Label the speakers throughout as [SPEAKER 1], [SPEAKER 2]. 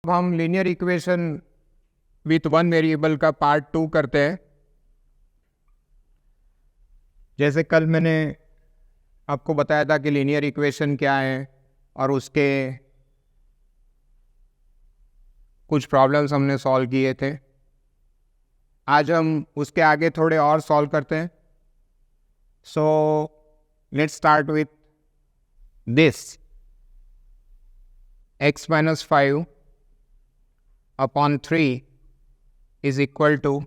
[SPEAKER 1] हम linear equation with one variable का part 2 करते हैं। जैसे कल मैंने आपको बताया था कि लीनियर इक्वेशन क्या है और उसके कुछ प्रॉब्लम्स हमने सॉल्व किए थे। आज हम उसके आगे थोड़े और सॉल्व करते हैं। So let's start with this x-5 upon 3 is equal to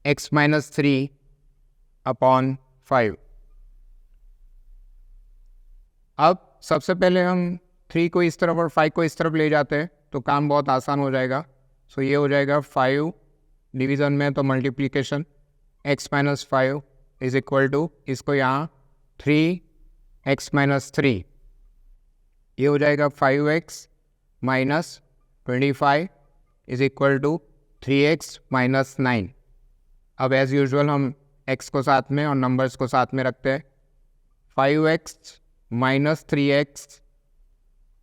[SPEAKER 1] x-3 upon 5। अब सबसे पहले हम 3 को इस तरफ और 5 को इस तरफ ले जाते हैं तो काम बहुत आसान हो जाएगा। सो ये हो जाएगा 5 डिवीज़न में तो multiplication x-5 is equal to इसको यहाँ 3x-3, ये हो जाएगा 5x minus 25 is equal to 3x minus 9। अब एज़ यूजुअल हम x को साथ में और नंबर्स को साथ में रखते हैं। 5x minus 3x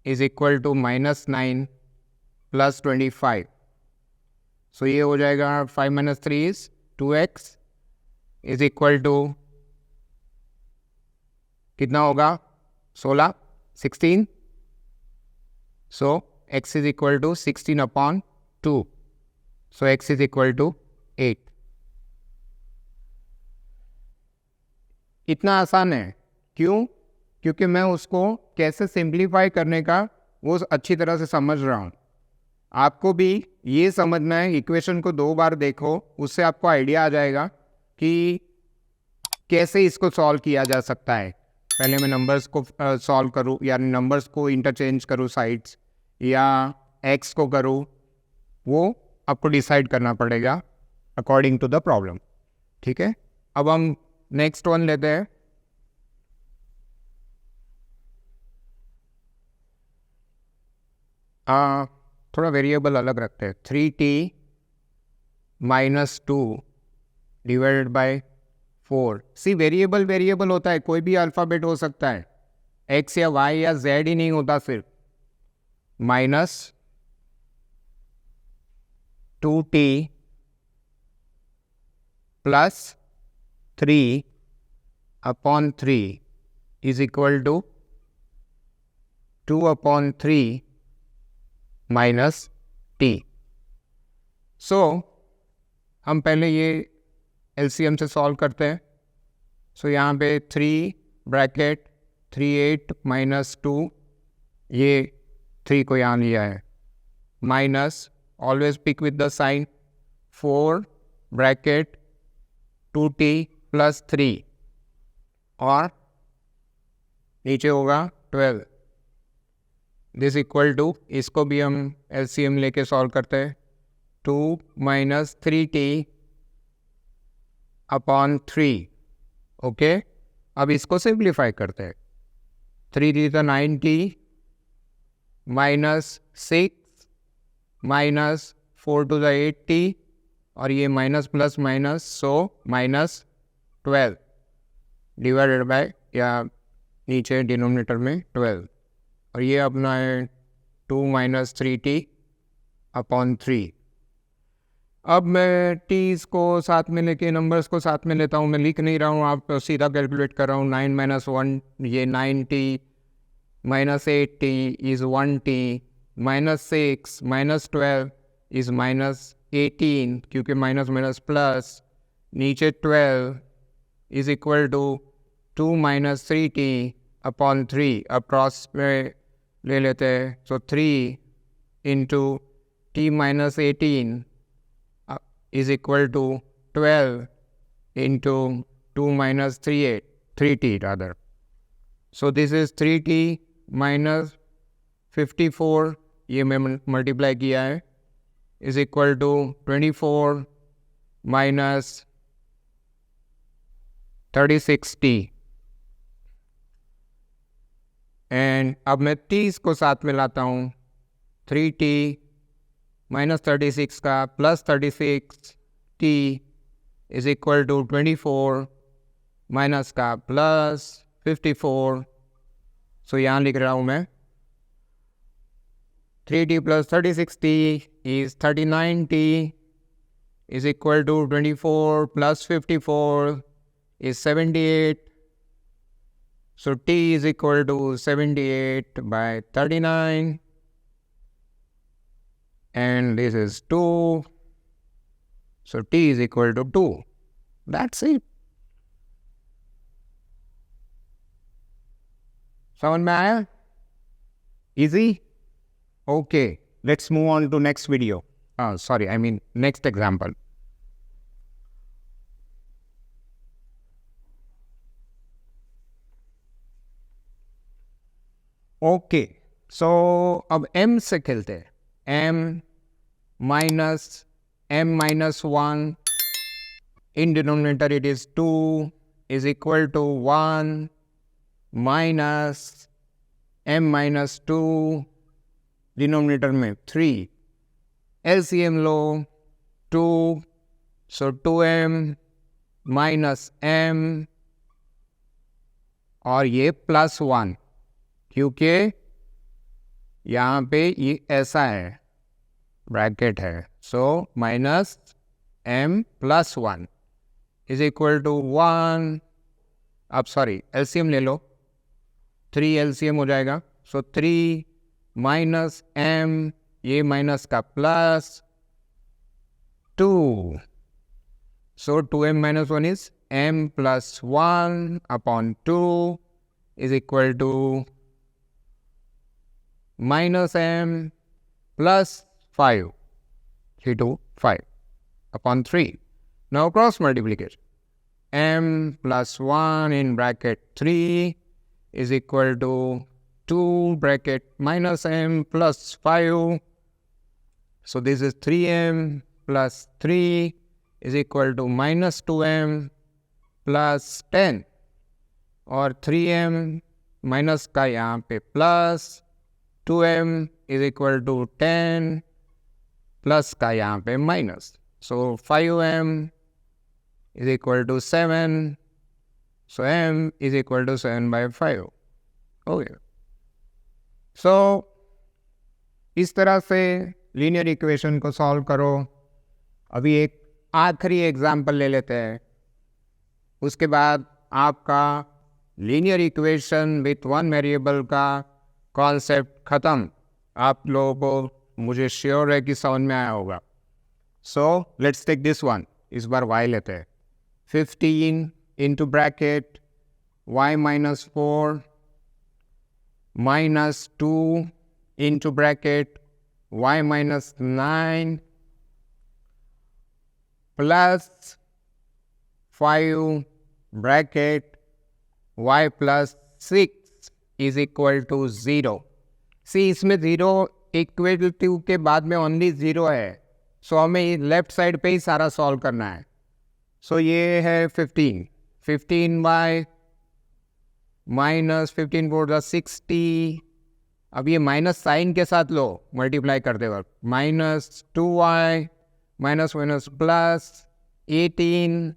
[SPEAKER 1] is equal to minus 9 plus 25। So ये हो जाएगा 5 minus 3 is 2x is equal to कितना होगा 16। So x is equal to 16 upon 2. So x is equal to 8. इतना आसान है। क्यों? क्योंकि मैं उसको कैसे सिंप्लीफाई करने का वो अच्छी तरह से समझ रहा हूँ। आपको भी ये समझना है, इक्वेशन को 2 बार देखो, उससे आपको आइडिया आ जाएगा कि कैसे इसको सॉल्व किया जा सकता है। पहले मैं नंबर्स को सॉल्व करूँ या नंबर्स को इंटरचेंज करूँ साइड्स, या एक्स को करूँ, वो आपको डिसाइड करना पड़ेगा अकॉर्डिंग टू द प्रॉब्लम। ठीक है, अब हम नेक्स्ट वन लेते हैं। थोड़ा वेरिएबल अलग रखते हैं। 3t minus 2 divided by 4। See variable variable होता है, कोई भी अल्फ़ाबेट हो सकता है, x या y या z ही नहीं होता सिर्फ। Minus 2t plus 3 upon 3 is equal to 2 upon 3 minus t। So हम पहले ये एलसीएम से सॉल्व करते हैं। सो यहाँ पे 3 ब्रैकेट 38 माइनस 2, ये 3 को यहाँ लिया है, minus always pick with the sign 4 bracket 2t plus 3 और नीचे होगा 12। दिस इक्वल टू, इसको भी हम एलसीएम लेके सॉल्व करते हैं। 2 माइनस 3t अपॉन 3। ओके, अब इसको सिंप्लीफाई करते हैं। 3 × 90 माइनस 6 माइनस 4 × 80 और ये minus plus minus, so minus 12 divided by, या नीचे डिनोमिनेटर में 12, और ये अपना है 2 माइनस 3t अपॉन 3। अब मैं टीज़ को साथ में लेके नंबर्स को साथ में लेता हूँ। मैं लिख नहीं रहा हूँ, आप सीधा कैलकुलेट कर रहा हूँ। 9 माइनस 1 ये 9t, minus 8t is 1t, minus 6 minus 12 is minus 18, क्योंकि माइनस माइनस प्लस, नीचे 12 is equal to 2 minus 3t upon 3। अब क्रॉस में ले लेते हैं। So 3 into t minus 18 is equal to 12 into 2 minus 3t rather. So this is 3t minus 54, ये मैं multiply किया है, is equal to 24 minus 36t। And अब मैं t को साथ में लाता हूँ। 3t माइनस 36 का plus 36t is equal to 24 minus का प्लस 54। सो यहाँ लिख रहा हूँ मैं 3t plus 36t is 39t is equal to 24 plus 54 is 78. So t is equal to 78 by 39. And this is 2. So t is equal to 2. That's it. समझ में आया? Easy? Okay. Let's move on to next video. Next example. Okay. So अब m से खेलते हैं. m minus 1 in denominator it is 2 is equal to 1 minus m minus 2 denominator में 3. LCM लो 2, so 2m minus m और ये plus 1 क्योंकि यहाँ पे ये ऐसा है, ब्रैकेट है. So minus m plus 1 is equal to 1. अब सॉरी एलसीएम ले लो, 3 एलसीएम हो जाएगा. सो 3 माइनस m, ये माइनस का plus 2. So 2m minus 1 is m plus 1 upon 2 is equal to minus m plus 5, 3 to 5 upon 3. Now cross multiplication. M plus 1 in bracket 3 is equal to 2 bracket minus m plus 5. So this is 3m plus 3 is equal to minus 2m plus 10. और 3m minus का यहाँ पे plus 2m is equal to 10 plus का यहाँ पे minus. So 5m is equal to 7. So m is equal to 7 by 5. Okay. So इस तरह से लीनियर इक्वेशन को सॉल्व करो. अभी एक आखिरी एग्जाम्पल ले लेते हैं, उसके बाद आपका linear equation with one variable का कॉन्सेप्ट ख़त्म. आप लोगों को मुझे श्योर है कि समझ में आया होगा. So let's take this one. इस बार y लेते हैं. 15 into bracket y minus 4 minus 2 into bracket y minus 9 plus 5 bracket y plus 6 is equal to 0. See इसमें 0 इक्वल टू के बाद में ओनली 0 है. सो हमें लेफ्ट साइड पे ही सारा सॉल्व करना है. सो ये है 15 बाय माइनस 15 फोर द 60. अब ये माइनस साइन के साथ लो, मल्टीप्लाई करते वक्त minus 2y minus minus plus 18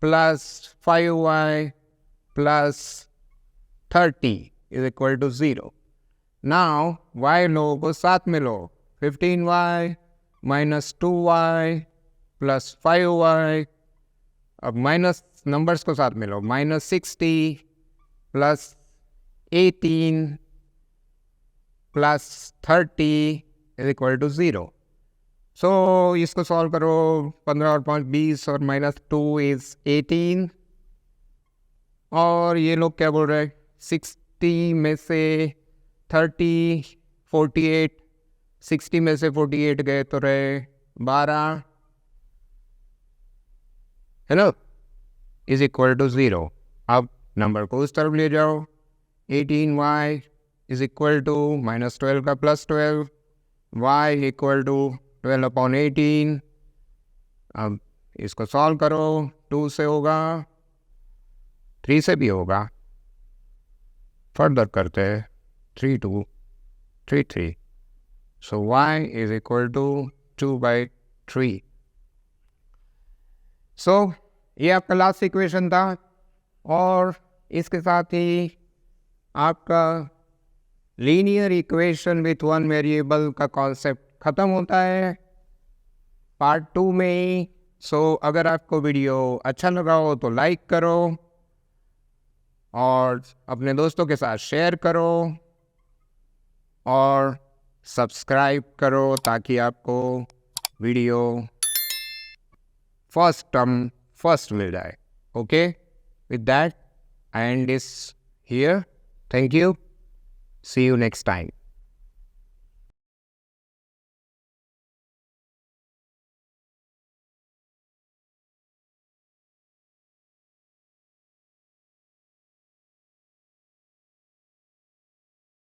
[SPEAKER 1] plus 5y plus 30 is equal to 0. Now y लोगों को साथ में लो. 15y minus 2y plus 5y. अब माइनस नंबर्स को साथ में लो. minus 60 plus 18 plus 30 is equal to 0. So इसको सॉल्व करो. 15 और 5 20 और minus 2 is 18. और ये लोग क्या बोल रहे हैं? 60 में से 30 48, 60 में से 48 गए तो रहे 12, है ना, इज इक्वल टू 0. अब नंबर को उस तरफ ले जाओ. 18y is equal to minus 12 का plus 12, y equal to 12 upon 18. अब इसको सॉल्व करो. 2 से होगा, 3 से भी होगा. फर्दर करते हैं. 3 2 3 3. So y is equal to 2 by 3. So ये आपका लास्ट इक्वेशन था. और इसके साथ ही आपका linear equation with one variable का कॉन्सेप्ट खत्म होता है पार्ट 2 में ही। सो अगर आपको वीडियो अच्छा लगा हो तो लाइक करो और अपने दोस्तों के साथ शेयर करो और सब्सक्राइब करो ताकि आपको वीडियो फर्स्ट मिल जाए। Okay, with that I end this here. Thank you, see you next time.